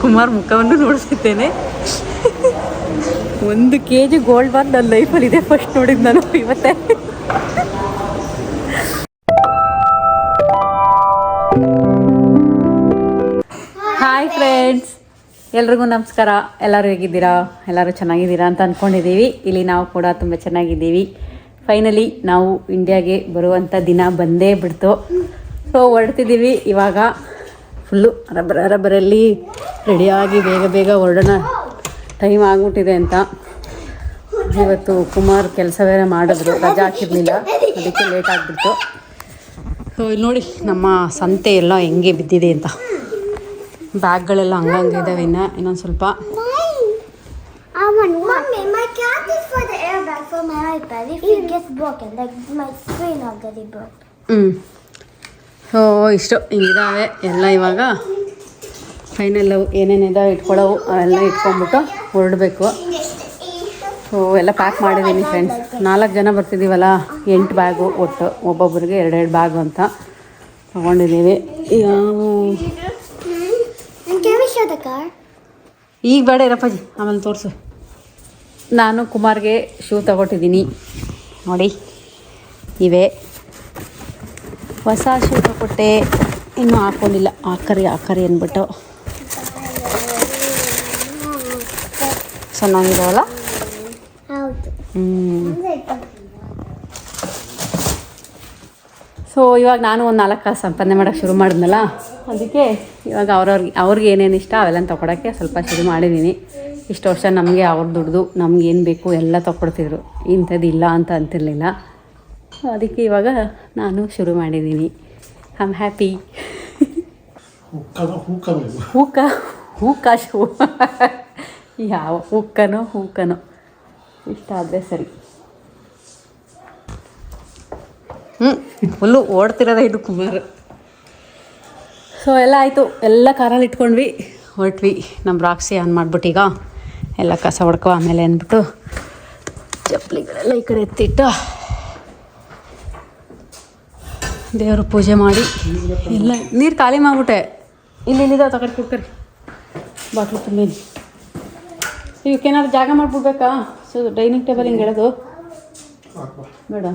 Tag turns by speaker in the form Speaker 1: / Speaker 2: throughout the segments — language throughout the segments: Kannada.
Speaker 1: ಕುಮಾರ್ ಮುಖವನ್ನು ನೋಡಿಸಿದ್ದೇನೆ. 1 kg ಗೋಲ್ಡ್ ಬಾರ್ ನನ್ನ ಲೈಫಲ್ಲಿ ಇದೆ, ಫಸ್ಟ್ ನೋಡಿದ್ದು ನಾನು ಇವತ್ತೇ. ಹಾಯ್ ಫ್ರೆಂಡ್ಸ್, ಎಲ್ರಿಗೂ ನಮಸ್ಕಾರ. ಎಲ್ಲರೂ ಹೇಗಿದ್ದೀರಾ? ಎಲ್ಲರೂ ಚೆನ್ನಾಗಿದ್ದೀರಾ ಅಂತ ಅಂದ್ಕೊಂಡಿದ್ದೀವಿ. ಇಲ್ಲಿ ನಾವು ಕೂಡ ತುಂಬ ಚೆನ್ನಾಗಿದ್ದೀವಿ. ಫೈನಲಿ ನಾವು ಇಂಡಿಯಾಗೆ ಬರುವಂಥ ದಿನ ಬಂದೇ ಬಿಡ್ತು. ಸೊ ಹೊರಡ್ತಿದ್ದೀವಿ ಇವಾಗ. ಫುಲ್ಲು ರಬ್ಬರಲ್ಲಿ ರೆಡಿಯಾಗಿ ಬೇಗ ಹೊರಡೋಣ, ಟೈಮ್ ಆಗಿಬಿಟ್ಟಿದೆ ಅಂತ. ಇವತ್ತು ಕುಮಾರ್ ಕೆಲಸ ಬೇರೆ ಮಾಡಿದ್ರು, ರಜೆ ಹಾಕಿರಲಿಲ್ಲ, ಅದಕ್ಕೆ ಲೇಟ್ ಆಗಿಬಿಡ್ತು. ಸೊ ಇಲ್ಲಿ ನೋಡಿ ನಮ್ಮ ಸಂತೆ ಎಲ್ಲ ಹೆಂಗೆ ಬಿದ್ದಿದೆ ಅಂತ. ಬ್ಯಾಗ್ಗಳೆಲ್ಲ ಹಂಗಂಗೆ ಇದ್ದಾವೆ. ಇನ್ನೊಂದು ಸ್ವಲ್ಪ. ಸೊ ಇಷ್ಟು ಹಿಂಗಿದ್ದಾವೆ ಎಲ್ಲ. ಇವಾಗ ಫೈನಲ್ ಏನೇನಿದಾವೆ ಇಟ್ಕೊಳ್ಳೋವು ಅವೆಲ್ಲ ಇಟ್ಕೊಂಡ್ಬಿಟ್ಟು ಹೊರಡಬೇಕು. ಸೊ ಎಲ್ಲ ಪ್ಯಾಕ್ ಮಾಡಿದ್ದೀನಿ ಫ್ರೆಂಡ್ಸ್. 4 ಜನ ಬರ್ತಿದ್ದೀವಲ್ಲ, 8 ಬ್ಯಾಗು ಒಟ್ಟು, ಒಬ್ಬೊಬ್ಬರಿಗೆ 2 ಬ್ಯಾಗು ಅಂತ ತೊಗೊಂಡಿದ್ದೀವಿ. ಈಗ ಬೇಡ ಇರಪ್ಪಾಜಿ, ಆಮೇಲೆ ತೋರಿಸು. ನಾನು ಕುಮಾರ್ಗೆ ಶೂ ತಗೊಟ್ಟಿದ್ದೀನಿ ನೋಡಿ, ಇವೆ ಹೊಸ ಶೂ ತಗೊಟ್ಟೆ, ಇನ್ನೂ ಹಾಕೊಂಡಿಲ್ಲ. ಆಕರಿ ಅಂದ್ಬಿಟ್ಟು ಚೆನ್ನಾಗಿದಾವಲ್ಲ. ಸೊ ಇವಾಗ ನಾನು ಒಂದು 4 ಕಾಸು ಸಂಪಾದನೆ ಮಾಡೋಕ್ಕೆ ಶುರು ಮಾಡಿದ್ನಲ್ಲ, ಅದಕ್ಕೆ ಇವಾಗ ಅವ್ರಿಗೆ ಏನೇನು ಇಷ್ಟ ಅವೆಲ್ಲ ತೊಗೊಳಕ್ಕೆ ಸ್ವಲ್ಪ ಶುರು ಮಾಡಿದ್ದೀನಿ. ಇಷ್ಟು ವರ್ಷ ನಮಗೆ ಅವ್ರು ದುಡ್ದು ನಮ್ಗೇನು ಬೇಕು ಎಲ್ಲ ತೊಗೊಡ್ತಿದ್ರು, ಇಂಥದ್ದು ಇಲ್ಲ ಅಂತ ಅಂತಿರಲಿಲ್ಲ. ಅದಕ್ಕೆ ಇವಾಗ ನಾನು ಶುರು ಮಾಡಿದ್ದೀನಿ. I am happy. ಹೂಕ ಶೂ ಯಾವ ಹೂಕನೋ ಇಷ್ಟ ಆದರೆ ಸರಿ. ಫುಲ್ಲು ಓಡ್ತಿರೋದೇ ಇದು ಕುಮಾರ್. ಸೊ ಎಲ್ಲ ಆಯಿತು, ಎಲ್ಲ ಕಾರಲ್ಲಿ ಇಟ್ಕೊಂಡ್ವಿ, ಹೊರಟ್ವಿ. ನಮ್ಮ ರಾಕ್ಸಿ ಆನ್ ಮಾಡ್ಬಿಟ್ಟು ಈಗ ಎಲ್ಲ ಕಸ ಹೊಡ್ಕೊ ಆಮೇಲೆ ಅಂದ್ಬಿಟ್ಟು ಚಪ್ಪಲಿಗಳೆಲ್ಲ ಈ ಕಡೆ ಎತ್ತಿಟ್ಟು ದೇವರು ಪೂಜೆ ಮಾಡಿ ಎಲ್ಲ ನೀರು ಖಾಲಿ ಮಾಡಿಬಿಟ್ಟೆ. ಇಲ್ಲಿದ್ದಾವೆ ತಗೊಂಡು ಕುಡ್ಕರಿ ಬಾಟ್ಲು ತುಂಬೀನಿ. ಇವಕ್ಕೇನಾದ್ರು ಜಾಗ ಮಾಡಿಬಿಡ್ಬೇಕಾ? ಸೊ ಡೈನಿಂಗ್ ಟೇಬಲ್ ಹಿಂಗೆ ಹೇಳೋದು ಬೇಡ.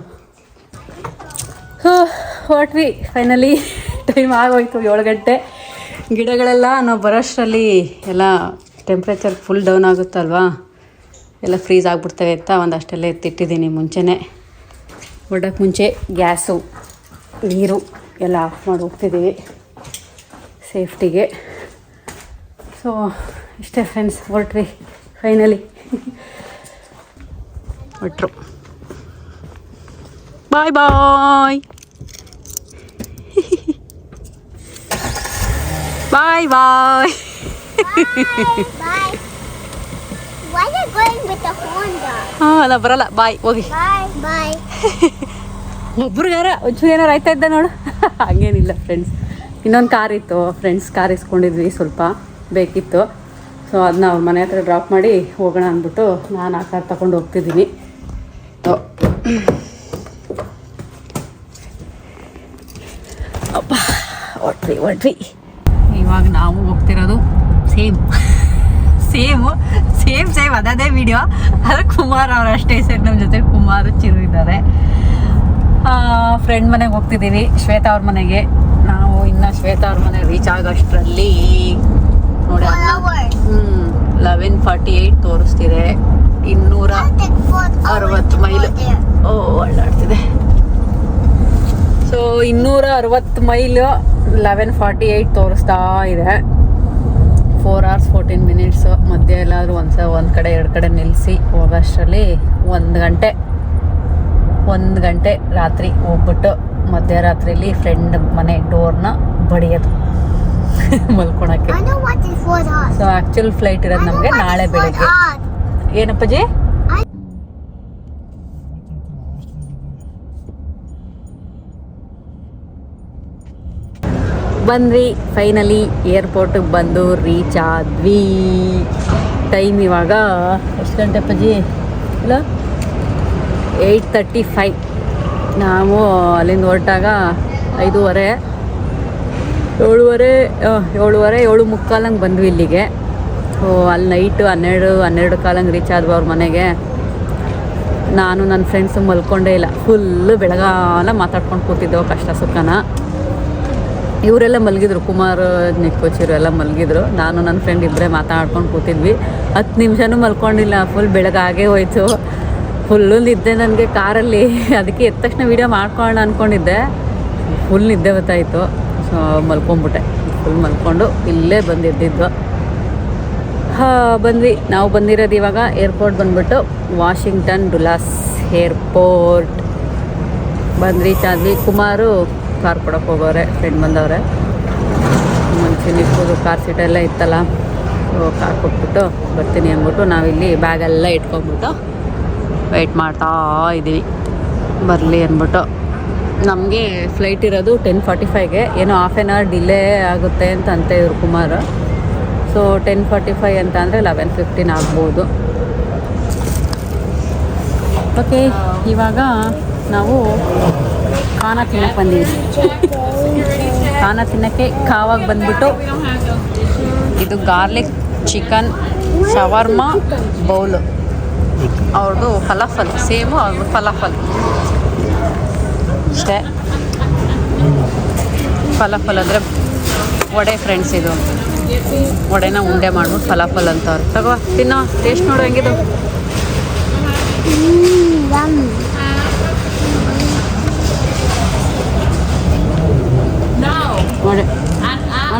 Speaker 1: ಹೊರಟ್ವಿ ಫೈನಲಿ. ಟೈಮ್ ಆಗೋಯ್ತು 7 ಗಂಟೆ. ಗಿಡಗಳೆಲ್ಲ ನಾವು ಬರೋಷ್ಟರಲ್ಲಿ ಎಲ್ಲ ಟೆಂಪ್ರೇಚರ್ ಫುಲ್ ಡೌನ್ ಆಗುತ್ತಲ್ವಾ, ಎಲ್ಲ ಫ್ರೀಸ್ ಆಗಿಬಿಡ್ತವೆ ಅಂತ ಒಂದಷ್ಟೆಲ್ಲ ಎತ್ತಿಟ್ಟಿದ್ದೀನಿ ಮುಂಚೆನೇ. ಹೊರಡೋಕ್ಕೆ ಮುಂಚೆ ಗ್ಯಾಸು ನೀರು ಎಲ್ಲ ಆಫ್ ಮಾಡಿ ಹೋಗ್ತಿದ್ದೀವಿ ಸೇಫ್ಟಿಗೆ. ಸೊ ಇಷ್ಟೇ ಫ್ರೆಂಡ್ಸ್, ಹೊರಟ್ವಿ ಫೈನಲಿ. ಹೊರಟ್ರು. ಬಾಯ್ ಬಾಯ್ ಬಾಯ್ ಬಾಯ್. ಹಾಂ ಅಲ್ಲ ಬರಲ್ಲ, ಬಾಯ್ ಹೋಗಿ. ಒಬ್ರಿಗಾರ ಒಂಚೂರು ಏನಾರು ಆಯ್ತಾ ಇದ್ದ ನೋಡು. ಹಾಗೇನಿಲ್ಲ ಫ್ರೆಂಡ್ಸ್. ಇನ್ನೊಂದು ಕಾರ್ ಇತ್ತು, ಫ್ರೆಂಡ್ಸ್ ಕಾರ್ ಇಸ್ಕೊಂಡಿದ್ವಿ, ಸ್ವಲ್ಪ ಬೇಕಿತ್ತು. ಸೊ ಅದನ್ನ ಅವ್ರ ಮನೆ ಹತ್ರ ಡ್ರಾಪ್ ಮಾಡಿ ಹೋಗೋಣ ಅಂದ್ಬಿಟ್ಟು ನಾನು ಆ ಕಾರ್ ತಗೊಂಡು ಹೋಗ್ತಿದ್ದೀನಿ. ಅಪ್ಪ ಹೊರಟ್ವಿ. ಇವಾಗ ನಾವು ಹೋಗ್ತಿರೋದು ಸೇಮ್ ಅದೇ ವಿಡಿಯೋ. ಆದರೆ ಕುಮಾರ್ ಅವ್ರು ಅಷ್ಟೇ ಸರಿ, ನಮ್ಮ ಜೊತೆ ಕುಮಾರ್ ಚಿರು ಇದ್ದಾರೆ. ಫ್ರೆಂಡ್ ಮನೆಗೆ ಹೋಗ್ತಿದ್ದೀವಿ, ಶ್ವೇತಾ ಅವ್ರ ಮನೆಗೆ. ನಾವು ಇನ್ನು ಶ್ವೇತಾ ಅವ್ರ ಮನೆಗೆ ರೀಚ್ ಆಗೋಷ್ಟರಲ್ಲಿ ನೋಡಿ 11:48 ತೋರಿಸ್ತಿದೆ. 260 ಮೈಲ್ ಓಡಾಡ್ತಿದೆ. ಸೊ 260 ಮೈಲು 11:48 ತೋರಿಸ್ತಾ ಇದೆ. 4 hours 14 minutes. ಮಧ್ಯೆ ಎಲ್ಲಾದರೂ ಒಂದು ಕಡೆ 2 ಕಡೆ ನಿಲ್ಲಿಸಿ ಹೋಗೋಷ್ಟರಲ್ಲಿ 1 ಗಂಟೆ ರಾತ್ರಿ ಹೋಗ್ಬಿಟ್ಟು ಮಧ್ಯರಾತ್ರಿಯಲ್ಲಿ ಫ್ರೆಂಡ್ ಮನೆ ಡೋರ್ನ ಬಡಿಯೋದು ಮಲ್ಕೊಳಕ್ಕೆ. ಸೊ ಆ್ಯಕ್ಚುಲ್ ಫ್ಲೈಟ್ ಇರೋದು ನಮಗೆ ನಾಳೆ ಬೆಳಗ್ಗೆ. ಏನಪ್ಪಾಜಿ? ಬಂದ್ವಿ ಫೈನಲಿ, ಏರ್ಪೋರ್ಟಿಗೆ ಬಂದು ರೀಚ್ ಆದ್ವಿ. ಟೈಮ್ ಇವಾಗ ಎಷ್ಟು ಗಂಟೆ ಅಪ್ಪಾಜಿ? ಇಲ್ಲ 8:35. ನಾವು ಅಲ್ಲಿಂದ ಹೊರಟಾಗ 5:30. ಏಳು ಮುಕ್ಕಾಲಂಗೆ ಬಂದ್ವಿ ಇಲ್ಲಿಗೆ. ಅಲ್ಲಿ ನೈಟು 12 ಕಾಲಂಗೆ ರೀಚ್ ಆದ್ವು ಅವ್ರ ಮನೆಗೆ. ನಾನು ನನ್ನ ಫ್ರೆಂಡ್ಸು ಮಲ್ಕೊಂಡೇ ಇಲ್ಲ, ಫುಲ್ಲು ಬೆಳಗಾಲ ಮಾತಾಡ್ಕೊಂಡು ಕೂತಿದ್ದೆವು ಕಷ್ಟ ಸುಖನ. ಇವರೆಲ್ಲ ಮಲಗಿದ್ರು, ಕುಮಾರ್ ನಿಕ್ಕೋಚಿರು ಎಲ್ಲ ಮಲಗಿದ್ರು. ನಾನು ನನ್ನ ಫ್ರೆಂಡ್ ಇಬ್ಬರೇ ಮಾತಾಡ್ಕೊಂಡು ಕೂತಿದ್ವಿ. 10 ನಿಮಿಷನೂ ಮಲ್ಕೊಂಡಿಲ್ಲ, ಫುಲ್ ಬೆಳಗಾಗೇ ಹೋಯ್ತು. ಫುಲ್ಲು ನಿದ್ದೆ ನನಗೆ ಕಾರಲ್ಲಿ. ಅದಕ್ಕೆ ಎದ್ದ ತಕ್ಷಣ ವೀಡಿಯೋ ಮಾಡ್ಕೊಳ್ಳೋಣ ಅಂದ್ಕೊಂಡಿದ್ದೆ, ಫುಲ್ ನಿದ್ದೆ ಗೊತ್ತಾಯಿತು. ಸೊ ಮಲ್ಕೊಂಬಿಟ್ಟೆ. ಫುಲ್ ಮಲ್ಕೊಂಡು ಇಲ್ಲೇ ಬಂದಿದ್ದಿದ್ದು. ಬಂದ್ವಿ. ನಾವು ಬಂದಿರೋದು ಇವಾಗ ಏರ್ಪೋರ್ಟ್ ಬಂದ್ಬಿಟ್ಟು ವಾಷಿಂಗ್ಟನ್ ಡುಲಾಸ್ ಏರ್ಪೋರ್ಟ್ ರೀಚ್ ಆದ್ವಿ. ಕುಮಾರು ಕಾರ್ ಕೊಡೋಕೆ ಹೋಗೋರೆ, ಫ್ರೆಂಡ್ ಬಂದವ್ರೆ. ಮುಂಚೆ ನಿಕ್ಕೋದು ಕಾರ್ ಸೀಟೆಲ್ಲ ಇತ್ತಲ್ಲ, ಕಾರ್ ಕೊಟ್ಬಿಟ್ಟು ಬರ್ತೀನಿ ಅಂದ್ಬಿಟ್ಟು ನಾವಿಲ್ಲಿ ಬ್ಯಾಗೆಲ್ಲ ಇಟ್ಕೊಂಡ್ಬಿಟ್ಟು ವೆಯ್ಟ್ ಮಾಡ್ತಾ ಇದ್ದೀವಿ ಬರಲಿ ಅಂದ್ಬಿಟ್ಟು. ನಮಗೆ ಫ್ಲೈಟ್ ಇರೋದು 10:45ಗೆ, ಏನೋ ಹಾಫ್ ಆನ್ ಅವರ್ ಡಿಲೇ ಆಗುತ್ತೆ ಅಂತ ಇವರು ಕುಮಾರ್. ಸೊ 10:45 ಅಂತ ಅಂದರೆ 11:15 ಆಗ್ಬೋದು. ಓಕೆ, ಇವಾಗ ನಾವು ಖಾನ ತಿನ್ನಕ್ಕೆ ಬಂದೀವಿ. ಖಾನ ತಿನ್ನೋಕ್ಕೆ ಕಾವಾಗಿ ಬಂದ್ಬಿಟ್ಟು ಇದು ಗಾರ್ಲಿಕ್ ಚಿಕನ್ ಶವರ್ಮಾ ಬೌಲು. ಅವ್ರದ್ದು ಫಲಾಫಲ್ ಸೇಮು, ಅವ್ರದ್ದು ಫಲಾಫಲ್ ಅಷ್ಟೇ. ಫಲಾಫಲ್ ಅಂದರೆ ವಡೆ ಫ್ರೆಂಡ್ಸ್. ಇದು ವಡೆನ ಉಂಡೆ ಮಾಡ್ಬಿಟ್ಟು ಫಲಾಫಲ್ ಅಂತವ್ರು. ತಗೋ ತಿನ್ನೋ, ಟೇಸ್ಟ್ ನೋಡು ಹೆಂಗಿದು. ವಡೆ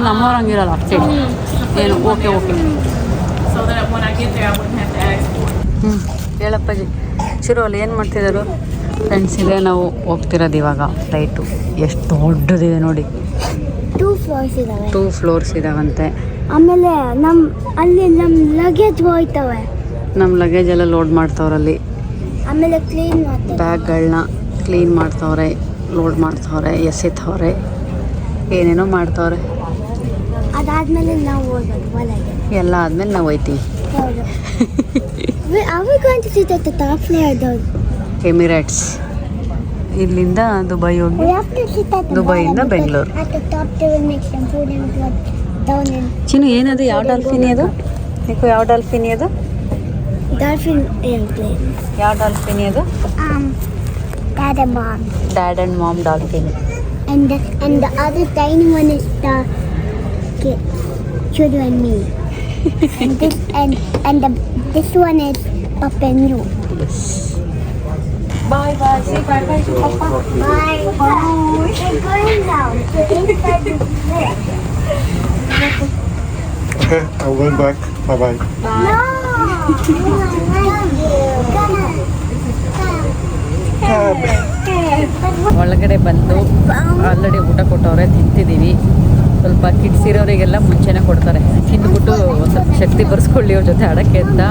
Speaker 1: ನಮ್ಮವ್ರು ಹಂಗಿರಲ್ಲ ಸೈಡ್ ಏನು. ಓಕೆ ಹೇಳಪ್ಪಾಜಿ ಚಿರು ಅಲ್ಲಿ ಏನು ಮಾಡ್ತಿದ್ದಾರೆ ಫ್ರೆಂಡ್ಸ್? ಇದೆ ನಾವು ಹೋಗ್ತಿರೋದು ಇವಾಗ ಫ್ಲೈಟು. ಎಷ್ಟು ದೊಡ್ಡದಿದೆ ನೋಡಿ, 2 ಫ್ಲೋರ್ಸ್ ಇದಾವಂತೆ.
Speaker 2: ಆಮೇಲೆ ಅಲ್ಲಿ ನಮ್ಮ ಲಗೇಜ್ ಹೋಯ್ತವೆ.
Speaker 1: ನಮ್ಮ ಲಗೇಜ್ ಎಲ್ಲ ಲೋಡ್ ಮಾಡ್ತವ್ರಲ್ಲಿ.
Speaker 2: ಆಮೇಲೆ ಕ್ಲೀನ್ ಮಾಡ್ತಾರೆ,
Speaker 1: ಬ್ಯಾಗ್ಗಳನ್ನ ಕ್ಲೀನ್ ಮಾಡ್ತವ್ರೆ, ಲೋಡ್ ಮಾಡ್ತವ್ರೆ, ಎಸೆತವ್ರೆ, ಏನೇನೋ ಮಾಡ್ತವ್ರೆ.
Speaker 2: ಅದಾದ್ಮೇಲೆ ನಾವು ಹೋಗೋದು ಒಳಗೆ.
Speaker 1: ಎಲ್ಲ ಆದ್ಮೇಲೆ ನಾವು ಹೋಯ್ತೀವಿ. ಎಮಿರೇಟ್ಸ್. ಇಲ್ಲಿಂದ ದುಬೈ ಹೋಗಿ ದುಬೈಯಿಂದ ಬೆಂಗಳೂರು. ಚಿನ್ನು ಏನದು? ಯಾವ ಡಾಲ್ಫಿನಿ ಅದು? ನಿಕ್ಕು ಯಾವ ಡಾಲ್ಫಿನಿ ಅದು?
Speaker 2: Dolphin airplane.
Speaker 1: ಯಾವ ಡಾಲ್ಫಿನಿ ಅದು? ಡ್ಯಾಡ್ ಅಂಡ್ ಮಾಮ್ ಡಾಲ್ಫಿನಿ.
Speaker 2: And the other tiny one is the Chudu and me. This one is Papa and you.
Speaker 1: Yes. Bye. Say bye to Papa.
Speaker 2: Bye. They're going down. Inside is there.
Speaker 3: Okay, I'm going back. Bye.
Speaker 2: No.
Speaker 1: ಒಳಗಡೆ ಬಂದು ಆಲ್ರೆಡಿ ಊಟ ಕೊಟ್ಟವ್ರೆ, ತಿಂತಿದ್ದೀವಿ. ಸ್ವಲ್ಪ ಕಿಡ್ಸ್ ಇರೋರಿಗೆಲ್ಲ ಮುಂಚೆನೇ ಕೊಡ್ತಾರೆ, ತಿಂದ್ಬಿಟ್ಟು ಒಂದು ಸ್ವಲ್ಪ ಶಕ್ತಿ ಬರ್ಸ್ಕೊಳ್ಳಿ ಅವ್ರ ಜೊತೆ ಆಡೋಕ್ಕೆ ಅಂತ.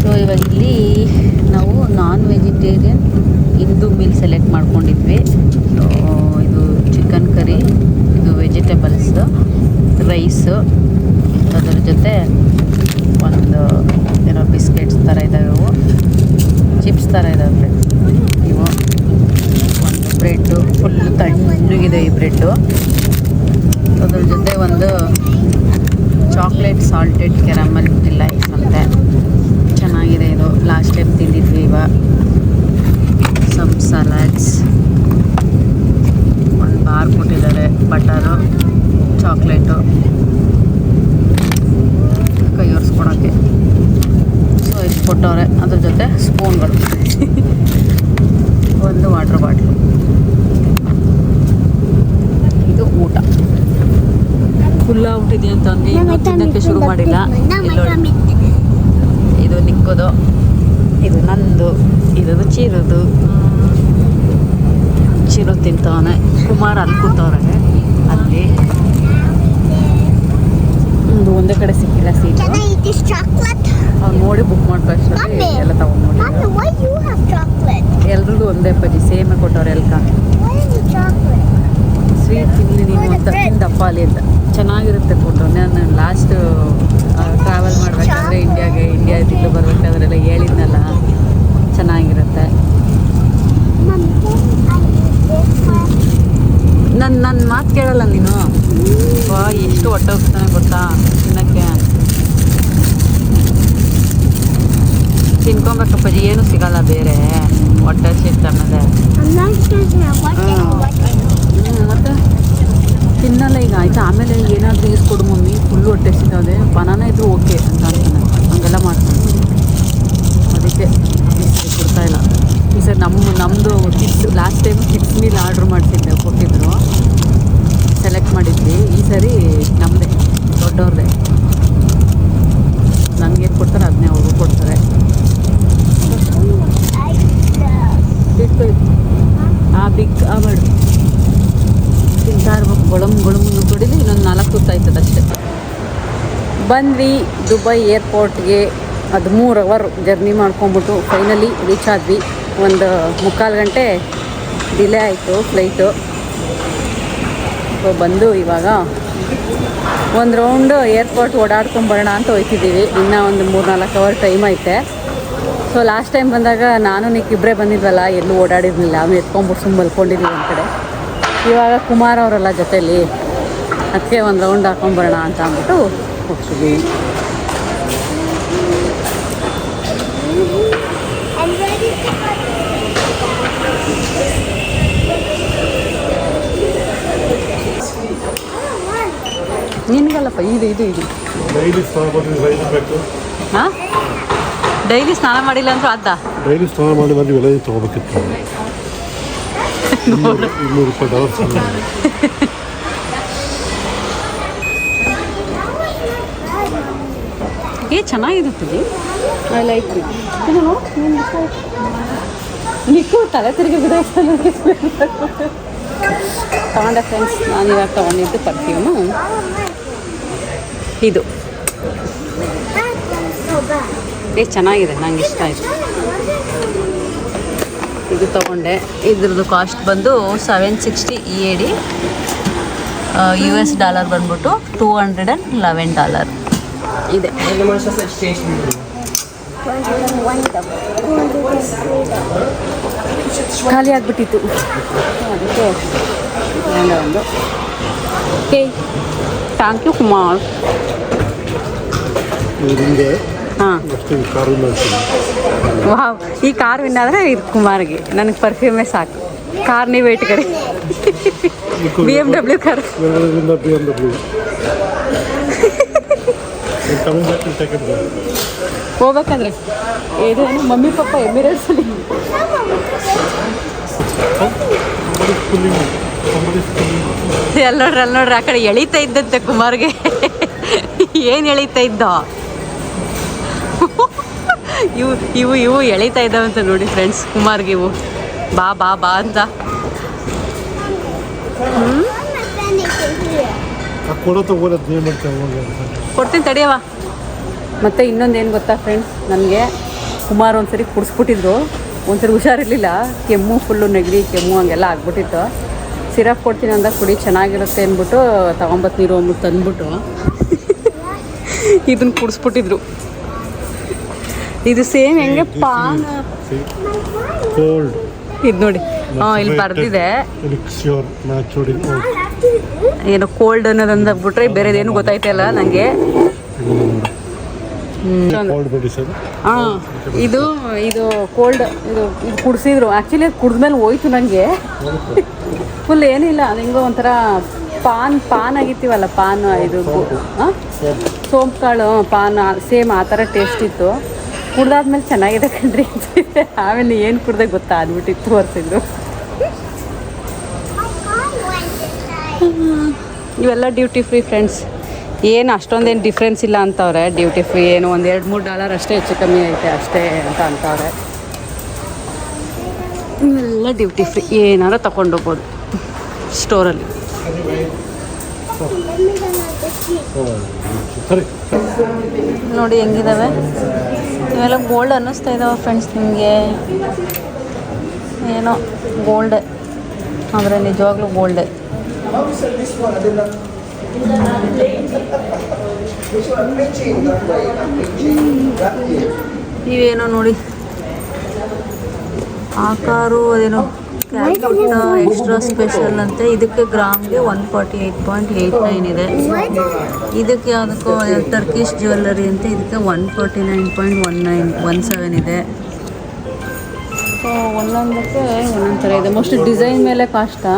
Speaker 1: ಸೊ ಇವಾಗ ಇಲ್ಲಿ ನಾವು non vegetarian Hindu meal select ಮಾಡ್ಕೊಂಡಿದ್ವಿ. ಸೊ ಇದು ಚಿಕನ್ ಕರಿ, ಇದು ವೆಜಿಟೇಬಲ್ಸ್, ರೈಸು, ಅದರ ಜೊತೆ ಒಂದು ಏನೋ ಬಿಸ್ಕೆಟ್ಸ್ ಥರ ಇದ್ದಾವೆ, ಇವು ಚಿಪ್ಸ್ ಥರ ಇದ್ದಾವೆ ಫ್ರೆಂಡ್ಸ್. ಇವು ಒಂದು ಬ್ರೆಡ್ಡು, ಫುಲ್ ತಣ್ಣಗಿದೆ ಈ ಬ್ರೆಡ್ಡು. ಅದ್ರ ಜೊತೆ ಒಂದು ಚಾಕ್ಲೇಟ್ ಸಾಲ್ಟೆಡ್ ಕೆರಮಲ್ ಡಿಲೈಟ್ ಅಂತೆ, ಚೆನ್ನಾಗಿದೆ ಇದು. ಲಾಸ್ಟ್ ಟೈಮ್ ತಿಂದಿದ್ವಿ. ಇವಾಗ ಸಮ್ ಸಲಾಡ್ಸ್, ಒಂದು ಬಾರ್ ಕೊಟ್ಟಿದ್ದಾರೆ, ಬಟರು, ಚಾಕ್ಲೇಟು, ಕೈ ಒರೆಸ್ಕೊಳಕ್ಕೆ. ಸೊ ಇದು ಕೊಟ್ಟವ್ರೆ. ಅದ್ರ ಜೊತೆ ಸ್ಪೂನ್ಗಳು, ಒಂದು ವಾಟರ್ ಬಾಟ್ಲು. ಇದು ಊಟ ಫುಲ್ ಔಟಿದೆ ಅಂತ ಅಂದು ಇನ್ನೂ ತಿನ್ನೋಕ್ಕೆ ಶುರು ಮಾಡಿಲ್ಲ. ಇದು ನಿಕ್ಕೋದು, ಇದು ನಂದು, ಇದು ಚಿರೋದು. ಚಿರು ತಿಂತವನೆ, ಕುಮಾರ್ ಅಲ್ಲಿ ಕೂತವ್ರೆ. ಅಲ್ಲಿ ಒಂದೇ ಕಡೆ ಸಿಕ್ಕಿಲ್ಲ ಸೀಟು. ಅವ್ರು ನೋಡಿ ಬುಕ್ ಮಾಡ್ಕೊಂಡು ಎಲ್ಲ ತಗೊಂಡು ನೋಡಿ. ಎಲ್ರಿಗೂ ಒಂದೇ ಅಪ್ಪಾಜಿ ಸೇಮೇ ಕೊಟ್ಟವ್ರೆ. ಎಲ್ಕ ಸ್ವೀಟ್ ತಿನ್ನಲಿ ನೀನು ಅಂತ, ತಿಂದಪ್ಪ ಅಲ್ಲಿ ಅಂತ. ಚೆನ್ನಾಗಿರುತ್ತೆ ಫುಡ್ಡು. ನಾನು ಲಾಸ್ಟ್ ಟ್ರಾವೆಲ್ ಮಾಡಬೇಕಾದ್ರೆ ಇಂಡಿಯಾದಿಂದ ಬರಬೇಕಾದ್ರೆಲ್ಲ ಹೇಳಿದ್ನಲ್ಲ, ಚೆನ್ನಾಗಿರುತ್ತೆ. ನನ್ನ ಮಾತು ಕೇಳಲ್ಲ ನೀನು. ವಾ ಎಷ್ಟು ಹೊಟ್ಟೆ ಹೋಗ್ತಾನೆ ಗೊತ್ತಾ ತಿನ್ನಕ್ಕೆ. ತಿನ್ಕೊಬೇಕಪ್ಪಾಜಿ, ಏನು ಸಿಗಲ್ಲ ಬೇರೆ, ಹೊಟ್ಟೆ ಹಸಿತ ಆಮೇಲೆ. ಮತ್ತು ತಿನ್ನಲ್ಲ ಈಗ ಆಯಿತಾ. ಆಮೇಲೆ ಏನಾದರೂ ಈಸ್ಕೊಡು ಮಮ್ಮಿ, ಫುಲ್ಲು ಹೊಟ್ಟೆ ಸಿಗೋದೆ, ಬನಾನ ಇದ್ದರೂ ಓಕೆ ಅಂತ ಅಂತಾನೆ. ಹಂಗೆಲ್ಲ ಮಾಡ್ತಾನೆ. ಅದಕ್ಕೆ ಈ ಸರಿ ಕೊಡ್ತಾಯಿಲ್ಲ. ಈ ಸರಿ ನಮ್ಮದು kids last time kids meal order ಮಾಡ್ತಿದ್ದೆ, ಕೊಟ್ಟಿದ್ದರು, ಸೆಲೆಕ್ಟ್ ಮಾಡಿದ್ವಿ. ಈ ಸರಿ ನಮ್ಮದೇ ದೊಡ್ಡವ್ರದ್ದೇ. ನನಗೇನು ಕೊಡ್ತಾರೆ ಅದನ್ನೇ ಅವ್ರಿಗೂ ಕೊಡ್ತಾರೆ. ಬಿಗ್ ಮಾಡು ತಿಂತಾ ಇರ್ಬೇಕು. ಗೊಳಮನ್ನು ತೊಡಿಲಿ ಇನ್ನೊಂದು 4 ಹೊತ್ತಾಯ್ತದೆ ಅಷ್ಟೇ. ಬಂದ್ವಿ ದುಬೈ ಏರ್ಪೋರ್ಟ್ಗೆ. ಅದು 3 ಅವರ್ ಜರ್ನಿ ಮಾಡ್ಕೊಂಬಿಟ್ಟು ಫೈನಲಿ ರೀಚ್ ಆದ್ವಿ. ಒಂದು 3/4 ಗಂಟೆ ಡಿಲೇ ಆಯಿತು ಫ್ಲೈಟು. ಸೊ ಬಂದು ಇವಾಗ ಒಂದು ರೌಂಡು ಏರ್ಪೋರ್ಟ್ ಓಡಾಡ್ಕೊಂಬರೋಣ ಅಂತ ಹೋಗ್ತಿದ್ದೀವಿ. ಇನ್ನೂ ಒಂದು 3-4 ಅವರ್ ಟೈಮ್ ಐತೆ. ಸೊ ಲಾಸ್ಟ್ ಟೈಮ್ ಬಂದಾಗ ನಾನು ಇಬ್ಬರೇ ಬಂದಿದ್ವಲ್ಲ, ಎಲ್ಲೂ ಓಡಾಡಿರಲಿಲ್ಲ. ಅವ್ನು ಎತ್ಕೊಂಡ್ಬಿಟ್ಟು ಸುಮ್ಮ ಮಲ್ಕೊಂಡಿದ್ದೀವಿ ಒಂದು ಕಡೆ. ಇವಾಗ ಕುಮಾರ್ ಅವರೆಲ್ಲ ಜೊತೆಲಿ, ಅದಕ್ಕೆ ಒಂದು ರೌಂಡ್ ಹಾಕೊಂಬರೋಣ ಅಂತ ಅಂದ್ಬಿಟ್ಟು ಹೋಗ್ತಿದ್ದೀವಿ. ನಿನಗಲ್ಲಪ್ಪ, ಇದು ಹಾಂ, ಡೈಲಿ ಸ್ನಾನ ಮಾಡಿಲ್ಲ ಅಂದರೂ ಅದ.
Speaker 3: ಡೈಲಿ ಸ್ನಾನ ಮಾಡಿ ಬಂದು ಎಲ್ಲ ತೊಗೋಬೇಕಿತ್ತು. $200
Speaker 1: ಚೆನ್ನಾಗಿರುತ್ತದೆ. I like it. ನಿಕ್ಕು ತಲೆ ತಿರುಗಿ ಬಿಡೋದು ತಗೊಂಡೆ ಫ್ರೆಂಡ್ಸ್. ನಾನು ಇವಾಗ ತೊಗೊಂಡಿದ್ದು ಪರ್ಫ್ಯೂಮು ಇದು. ಚೆನ್ನಾಗಿದೆ, ನಂಗೆ ಇಷ್ಟ ಆಯಿತು. ಇದು ತೊಗೊಂಡೆ. ಇದ್ರದ್ದು ಕಾಸ್ಟ್ ಬಂದು $760 EAD. US ಡಾಲರ್ ಬಂದ್ಬಿಟ್ಟು $211 ಇದೆ. ಖಾಲಿ ಆಗಿಬಿಟ್ಟಿತ್ತು ಅದಕ್ಕೆ ಒಂದು. Okay, thank you Kumar. ಹಾಂ, ವಾವ್, ಈ ಕಾರ್ ವಿನ್ ಆದರೆ ಇದು ಕುಮಾರ್ಗೆ. ನನಗೆ ಪರ್ಫ್ಯೂಮೇ ಸಾಕು. ಕಾರ್ ನೀವು ಇಟ್ಕಡೆ BMW ಕಾರ್. ಹೋಗ್ಬೇಕಂದ್ರೆ ಇದು ಮಮ್ಮಿ ಪಪ್ಪ ಎಮಿರೇಟ್ಸಲ್ಲಿ. ಅಲ್ಲಿ ನೋಡ್ರಿ ಆ ಕಡೆ ಎಳಿತಾ ಇದ್ದಂತೆ ಕುಮಾರ್ಗೆ. ಏನು ಎಳಿತಾ ಇದ್ದ? ಇವು ಎಳಿತಾ ಇದ್ದಾವಂತ ನೋಡಿ ಫ್ರೆಂಡ್ಸ್ ಕುಮಾರ್ಗೆ. ಇವು ಬಾ ಬಾ ಬಾ ಅಂತ. ಕೊಡ್ತೀನಿ ತಡಿಯವ. ಮತ್ತು ಇನ್ನೊಂದೇನು ಗೊತ್ತಾ ಫ್ರೆಂಡ್ಸ್, ನನಗೆ ಕುಮಾರ್ ಒಂದ್ಸರಿ ಕುಡಿಸ್ಬಿಟ್ಟಿದ್ರು. ಒಂದ್ಸರಿ ಹುಷಾರಿರಲಿಲ್ಲ, ಕೆಮ್ಮು, ಫುಲ್ಲು ನೆಗಡಿ ಕೆಮ್ಮು ಹಂಗೆಲ್ಲ ಆಗ್ಬಿಟ್ಟಿತ್ತು. ಸಿರಪ್ ಕೊಡ್ತೀನಿ ಅಂದಾಗ ಕುಡಿ ಚೆನ್ನಾಗಿರುತ್ತೆ ಅಂದ್ಬಿಟ್ಟು ತಗೊಂಬತ್ತು ನೀರು ಅಂದ್ಬಿಟ್ಟು ತಂದ್ಬಿಟ್ಟು ಇದನ್ನು ಕುಡಿಸ್ಬಿಟ್ಟಿದ್ರು. ಇದು ಸೇಮ್ ಹೆಂಗೆ ಪಾನ್
Speaker 3: ಕೋಲ್ಡ್
Speaker 1: ಇದು ನೋಡಿ. ಹಾಂ, ಇಲ್ಲಿ ಬರ್ದಿದೆ ಏನೋ ಕೋಲ್ಡ್ ಅನ್ನೋದಂದಾಗ್ಬಿಟ್ರೆ ಬೇರೆದೇನು ಗೊತ್ತಾಯ್ತಲ್ಲ ನನಗೆ. ಹಾಂ, ಇದು ಕೋಲ್ಡ್. ಇದು ಕುಡಿಸಿದ್ರು. ಆ್ಯಕ್ಚುಲಿ ಅದು ಕುಡಿದ್ಮೇಲೆ ಹೋಯ್ತು ನನಗೆ. ಫುಲ್ ಏನಿಲ್ಲ, ಅದು ಹೆಂಗೋ ಒಂಥರ ಪಾನ್ ಆಗಿರ್ತೀವಲ್ಲ, ಪಾನ್ ಇದು ಹಾಂ ಸೋಂಪು ಕಾಳು ಪಾನ್ ಸೇಮ್ ಆ ಥರ ಟೇಸ್ಟ್ ಇತ್ತು. ಕುಡ್ದಾದ್ಮೇಲೆ ಚೆನ್ನಾಗಿದೆ ಕಣ್ರಿ. ಆಮೇಲೆ ಏನು ಕುಡ್ದೆ ಗೊತ್ತಾ ಅಂದ್ಬಿಟ್ಟಿತ್ತು ತೋರಿಸಿದ್ರು. ಇವೆಲ್ಲ ಡ್ಯೂಟಿ ಫ್ರೀ ಫ್ರೆಂಡ್ಸ್. ಏನು ಅಷ್ಟೊಂದೇನು ಡಿಫ್ರೆನ್ಸ್ ಇಲ್ಲ ಅಂತವ್ರೆ. ಡ್ಯೂಟಿ ಫ್ರೀ ಏನು ಒಂದು $2-3 ಅಷ್ಟೇ ಹೆಚ್ಚು ಕಮ್ಮಿ ಐತೆ ಅಷ್ಟೇ ಅಂತ ಅಂತವ್ರೆ. ಇವೆಲ್ಲ ಡ್ಯೂಟಿ ಫ್ರೀ, ಏನಾರು ತಗೊಂಡೋಗ್ಬೋದು ಸ್ಟೋರಲ್ಲಿ. ನೋಡಿ ಹೆಂಗಿದಾವೆ ಇವೆಲ್ಲ. ಗೋಲ್ಡ್ ಅನ್ನಿಸ್ತಾ ಇದ್ದಾವೆ ಫ್ರೆಂಡ್ಸ್ ನಿಮಗೆ. ಏನೋ ಗೋಲ್ಡೆ, ಆದರೆ ನಿಜವಾಗ್ಲೂ ಗೋಲ್ಡೆ. ಇವೇನೋ ನೋಡಿ ಆಕಾರು, ಅದೇನೋ ಕ್ಯಾಲ್ಕುಟಾ ಎಕ್ಸ್ಟ್ರಾ ಸ್ಪೆಷಲ್ ಅಂತೆ. ಇದಕ್ಕೆ ಗ್ರಾಮ್ಗೆ 148.89 ಇದೆ. ಇದಕ್ಕೆ ಯಾವುದಕ್ಕೋ ಟರ್ಕಿಶ್ ಜ್ಯುವೆಲ್ಲರಿ ಅಂತ ಇದಕ್ಕೆ 149.17 ಇದೆ. ಸೊ ಒಂದೊಂದಕ್ಕೆ ಒಂದೊಂದು ಥರ ಇದೆ. ಮೋಸ್ಟ್ಲಿ ಡಿಸೈನ್ ಮೇಲೆ ಕಾಸ್ಟಾ.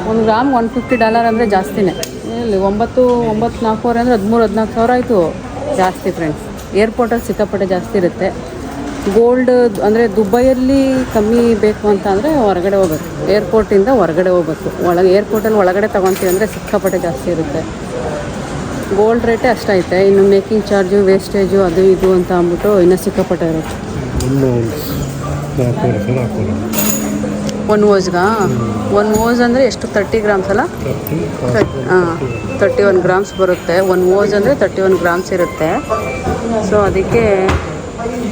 Speaker 1: 1 ಗ್ರಾಮ್ $150 ಅಂದರೆ ಜಾಸ್ತಿನೇ. ಇಲ್ಲಿ 9,400 ಅಂದರೆ 13-14 ಸಾವಿರ ಆಯಿತು. ಜಾಸ್ತಿ ಫ್ರೆಂಡ್ಸ್. ಏರ್ಪೋರ್ಟಲ್ಲಿ ಸಿಕ್ಕಾಪಟ್ಟೆ ಜಾಸ್ತಿ ಇರುತ್ತೆ. ಗೋಲ್ಡ್ ಅಂದರೆ ದುಬೈಯಲ್ಲಿ ಕಮ್ಮಿ ಬೇಕು ಅಂತ ಅಂದರೆ ಹೊರಗಡೆ ಹೋಗ್ಬೇಕು. ಏರ್ಪೋರ್ಟಿಂದ ಹೊರಗಡೆ ಹೋಗ್ಬೇಕು. ಏರ್ಪೋರ್ಟಲ್ಲಿ ಒಳಗಡೆ ತೊಗೊತೀವಿ ಅಂದರೆ ಸಿಕ್ಕಾಪಟ್ಟೆ ಜಾಸ್ತಿ ಇರುತ್ತೆ. ಗೋಲ್ಡ್ ರೇಟೇ ಅಷ್ಟೈತೆ. ಇನ್ನು ಮೇಕಿಂಗ್ ಚಾರ್ಜು, ವೇಸ್ಟೇಜು, ಅದು ಇದು ಅಂತ ಅಂದ್ಬಿಟ್ಟು ಇನ್ನೂ ಸಿಕ್ಕಾಪಟ್ಟೆ ಇರುತ್ತೆ. ಒಂದು ಓಸ್ ಅಂದರೆ ಎಷ್ಟು? 30 ಗ್ರಾಮ್ಸ್ ಅಲ್ಲ? 31 ಗ್ರಾಮ್ಸ್ ಬರುತ್ತೆ. ಒಂದು ಓಸ್ ಅಂದರೆ 31 ಗ್ರಾಮ್ಸ್ ಇರುತ್ತೆ. ಸೊ ಅದಕ್ಕೆ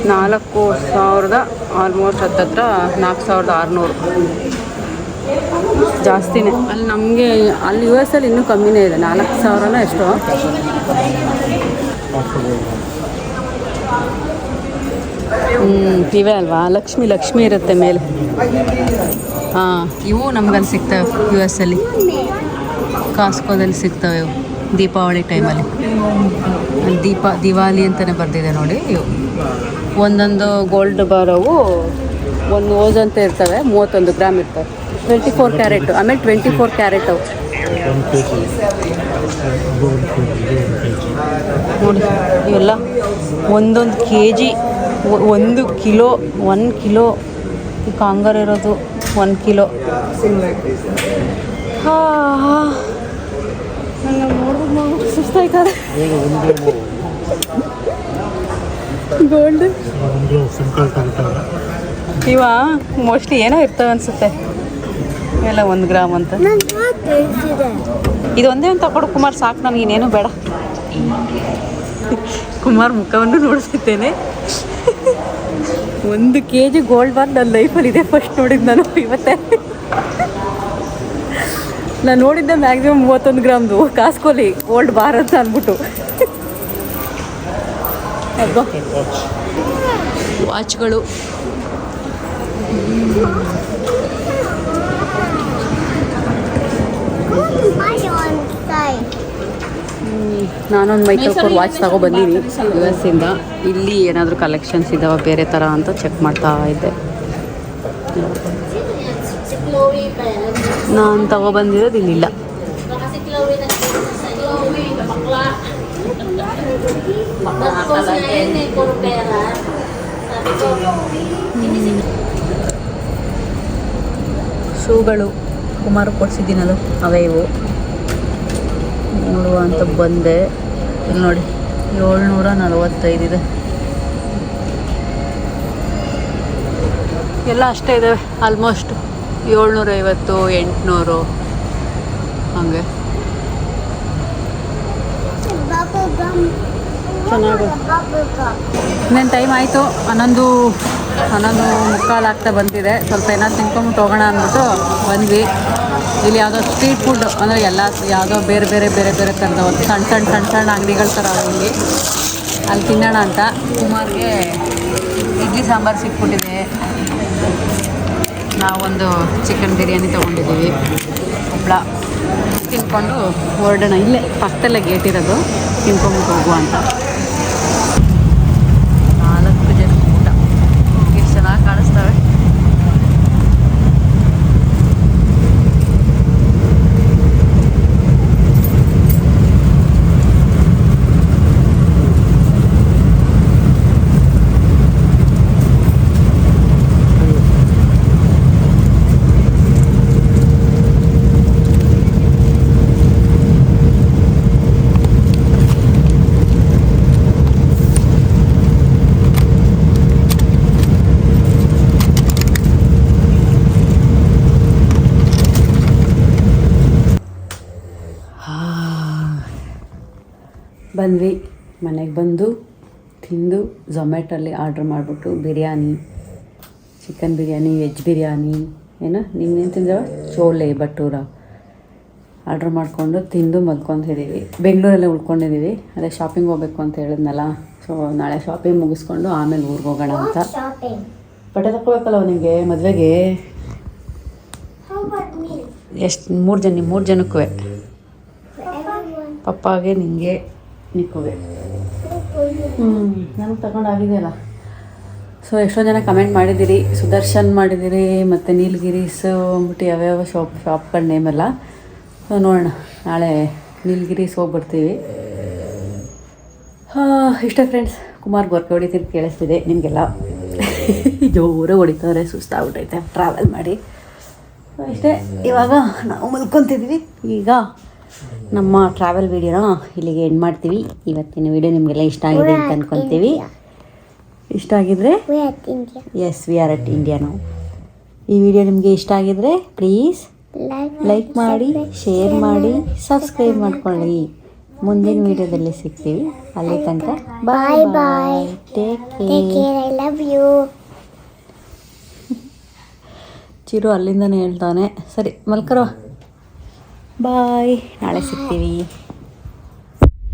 Speaker 1: 4,000 ಆಲ್ಮೋಸ್ಟ್ ಹತ್ತತ್ರ 4,600 ಜಾಸ್ತಿನೇ. ಅಲ್ಲಿ ನಮಗೆ ಅಲ್ಲಿ US ಅಲ್ಲಿ ಇನ್ನೂ ಕಮ್ಮಿನೇ ಇದೆ. 4,000 ಎಷ್ಟೋ. ಇವೆ ಅಲ್ವಾ, ಲಕ್ಷ್ಮಿ ಇರುತ್ತೆ ಮೇಲೆ. ಹಾಂ, ಇವು ನಮ್ಗಲ್ಲಿ ಸಿಗ್ತವೆ US ಅಲ್ಲಿ. ಕಾಸ್ಕೋದಲ್ಲಿ ಸಿಗ್ತವೆ ಇವು ದೀಪಾವಳಿ ಟೈಮಲ್ಲಿ. ದಿವಾಲಿ ಅಂತಲೇ ಬರ್ತಿದೆ ನೋಡಿ. ಇವು ಒಂದೊಂದು ಗೋಲ್ಡ್ ಬಾರವು ಒಂದು ಓಸ್ ಅಂತ ಇರ್ತವೆ. 31 ಗ್ರಾಮ್ ಇರ್ತವೆ. 24 ಕ್ಯಾರೆಟು. ಆಮೇಲೆ 24 ಕ್ಯಾರೆಟ್ ಅವು ನೋಡಿ. ಇವೆಲ್ಲ ಒಂದೊಂದು KG, 1 ಕಿಲೋ, 1 ಕಿಲೋ. ಈ ಕಾಂಗರ್ ಇರೋದು 1 ಕಿಲೋ. ಹಾಂ, ನಂಗೆ ನೋಡ್ಬಿಟ್ಟು ಸುಸ್ತಾಯ್ತದೆ. ಗೋಲ್ಡ್ ಇವ ಮೋಸ್ಟ್ಲಿ ಏನೋ ಇರ್ತವೆ ಅನಿಸುತ್ತೆ. ಎಲ್ಲ 1 ಗ್ರಾಮ್ ಅಂತ. ಇದು ಒಂದೇ ಒಂದು ತಗೊಡು ಕುಮಾರ್, ಸಾಕು ನನಗೆ ಇನ್ನೇನು ಬೇಡ. ಕುಮಾರ್ ಮುಖವನ್ನು ನೋಡಿಸುತ್ತೇನೆ. 1 kg ಗೋಲ್ಡ್ ಬಾರ್ ನನ್ನ ಲೈಫಲ್ಲಿ ಇದೆ. ಫಸ್ಟ್ ನೋಡಿದ್ದು ನಾನು ಇವತ್ತೇ. ನಾನು ನೋಡಿದ್ದೆ ಮ್ಯಾಕ್ಸಿಮಮ್ 31 ಗ್ರಾಮ್ದು ಕಾಸ್ಕೋಲಿ ಗೋಲ್ಡ್ ಬಾರ್ ಅಂತ ಅಂದ್ಬಿಟ್ಟು. ವಾಚ್ಗಳು ನಾನೊಂದು ಮೈಕಲ್ ಕೋರ್ ವಾಚ್ ತಗೊಬಂದೀನಿ US ಇಂದ. ಇಲ್ಲಿ ಏನಾದರೂ ಕಲೆಕ್ಷನ್ಸ್ ಇದ್ದಾವೆ ಬೇರೆ ಥರ ಅಂತ ಚೆಕ್ ಮಾಡ್ತಾ ಇದ್ದೆ. ನಾನು ತಗೊಬಂದಿರೋದು ಇಲ್ಲಿಲ್ಲ. ಶೂಗಳು ಕುಮಾರ್ ಕೊಡ್ಸಿದ್ದೀನದು ಅವೇ ಇವು ನೋಡುವ ಅಂತ ಬಂದೆ. ಇಲ್ಲಿ ನೋಡಿ 745 ಇದೆ. ಎಲ್ಲ ಅಷ್ಟೇ ಇದ್ದಾವೆ ಆಲ್ಮೋಸ್ಟ್. 750, 800 ಹಾಗೆ ಚೆನ್ನಾಗಿ. ಇನ್ನೇನು ಟೈಮ್ ಆಯಿತು. 11:15 ಆಗ್ತಾ ಬಂದಿದೆ. ಸ್ವಲ್ಪ ಏನಾದ್ರು ತಿನ್ಕೊಂಬಿಟ್ಟು ಹೋಗೋಣ ಅಂದ್ಬಿಟ್ಟು ಬಂದ್ವಿ. ಇಲ್ಲಿ ಯಾವುದೋ ಸ್ಟ್ರೀಟ್ ಫುಡ್ ಅಂದರೆ ಎಲ್ಲ ಯಾವುದೋ ಬೇರೆ ಥರದ ಒಂದು ಸಣ್ಣ ಅಂಗಡಿಗಳ ಥರ ಇಲ್ಲಿ ಅಲ್ಲಿ ತಿನ್ನೋಣ ಅಂತ. ಕುಮಾರ್ಗೆ ಇಡ್ಲಿ ಸಾಂಬಾರು ಸಿಕ್ಬಿಟ್ಟಿದೆ. ನಾವೊಂದು ಚಿಕನ್ ಬಿರಿಯಾನಿ ತೊಗೊಂಡಿದ್ದೀವಿ. ಹಪ್ಪಳ ತಿನ್ಕೊಂಡು ಹೊರಡೋಣ. ಇಲ್ಲೇ ಪಕ್ಕದಲ್ಲೇ ಗೇಟ್ ಇರೋದು, ತಿನ್ಕೊಂಬಿಟ್ಟು ಹೋಗುವ ಅಂತ. 4 ಜನ ಊಟ ಎಷ್ಟು ಚೆನ್ನಾಗಿ ಕಾಣಿಸ್ತವೆ. ಬಂದ್ವಿ. ಮನೆಗೆ ಬಂದು ತಿಂದು ಝೊಮ್ಯಾಟೋಲ್ಲಿ ಆರ್ಡ್ರ್ ಮಾಡಿಬಿಟ್ಟು ಬಿರಿಯಾನಿ, ಚಿಕನ್ ಬಿರಿಯಾನಿ, ವೆಜ್ ಬಿರಿಯಾನಿ, ಏನೋ ನೀವೇನು ತಿಂದವ ಚೋಲೆ ಭಟೂರ ಆರ್ಡ್ರ್ ಮಾಡಿಕೊಂಡು ತಿಂದು ಮಲ್ಕೊಂಡಿದ್ದೀವಿ. ಬೆಂಗಳೂರಲ್ಲೇ ಉಳ್ಕೊಂಡಿದ್ದೀವಿ. ಅದೇ ಶಾಪಿಂಗ್ ಹೋಗ್ಬೇಕು ಅಂತ ಹೇಳಿದ್ನಲ್ಲ. ಸೊ ನಾಳೆ ಶಾಪಿಂಗ್ ಮುಗಿಸ್ಕೊಂಡು ಆಮೇಲೆ ಊರಿಗೆ ಹೋಗೋಣ ಅಂತ. ಬಟ್ಟೆ ತಗೋಬೇಕಲ್ಲ ನಿಮಗೆ ಮದುವೆಗೆ.
Speaker 2: How about me?
Speaker 1: ಎಷ್ಟು 3 ಜನಕ್ಕೂ
Speaker 2: For everyone.
Speaker 1: ಪಪ್ಪಾಗೆ ನಿಂಗೆ ನಿಕ್ಕೋಗೆ. ನನಗೆ ತಗೊಂಡಾಗಿದೆಯಲ್ಲ. ಸೊ ಎಷ್ಟೊಂದು ಜನ ಕಮೆಂಟ್ ಮಾಡಿದ್ದೀರಿ, ಸುದರ್ಶನ್ ಮಾಡಿದ್ದೀರಿ ಮತ್ತು ನೀಲಗಿರೀಸ್ ಅಂದ್ಬಿಟ್ಟು ಯಾವ್ಯಾವ ಶಾಪ್ಗಳ ನೇಮೆಲ್ಲ. ಸೊ ನೋಡೋಣ, ನಾಳೆ ನೀಲಗಿರೀಸ್ ಹೋಗಿ ಬರ್ತೀವಿ. ಇಷ್ಟ ಫ್ರೆಂಡ್ಸ್, ಕುಮಾರ್ ಗೊರ್ಕೆ ಹೊಡಿತೀನಿ ಕೇಳಿಸ್ತಿದೆ ನಿಮಗೆಲ್ಲ. ಜೋರಾಗಿ ಹೊಡಿತಾರೆ, ಸುಸ್ತಾಗ್ಬಿಟ್ಟೈತೆ ಟ್ರಾವೆಲ್ ಮಾಡಿ. ಇಷ್ಟೇ, ಇವಾಗ ನಾವು ಮಲ್ಕೊತಿದ್ವಿ. ಈಗ ನಮ್ಮ ಟ್ರಾವೆಲ್ ವೀಡಿಯೋನ ಇಲ್ಲಿಗೆ ಎಂಡ್ ಮಾಡ್ತೀವಿ. ಇವತ್ತಿನ ವೀಡಿಯೋ ನಿಮಗೆಲ್ಲ ಇಷ್ಟ ಆಗಿದೆ ಅಂತ ಅಂದ್ಕೊತೀವಿ. ಇಷ್ಟ ಆಗಿದ್ರೆ
Speaker 2: We're at India.
Speaker 1: Yes, we are at India ನಾವು. ಈ ವಿಡಿಯೋ ನಿಮಗೆ ಇಷ್ಟ ಆಗಿದ್ರೆ ಪ್ಲೀಸ್ ಲೈಕ್ ಮಾಡಿ, ಶೇರ್ ಮಾಡಿ, ಸಬ್ಸ್ಕ್ರೈಬ್ ಮಾಡ್ಕೊಳ್ಳಿ. ಮುಂದಿನ ವೀಡಿಯೋದಲ್ಲಿ ಸಿಗ್ತೀವಿ. ಅಲ್ಲಿ ತನಕ bye bye. Take
Speaker 2: Take
Speaker 1: care.
Speaker 2: care. I love you.
Speaker 1: Chiru ಅಲ್ಲಿಂದನೇ ಹೇಳ್ತಾನೆ. ಸರಿ ಮಲ್ಕರೋ, ಬಾಯ್. ನಾಳೆ ಸಿಗ್ತೀವಿ.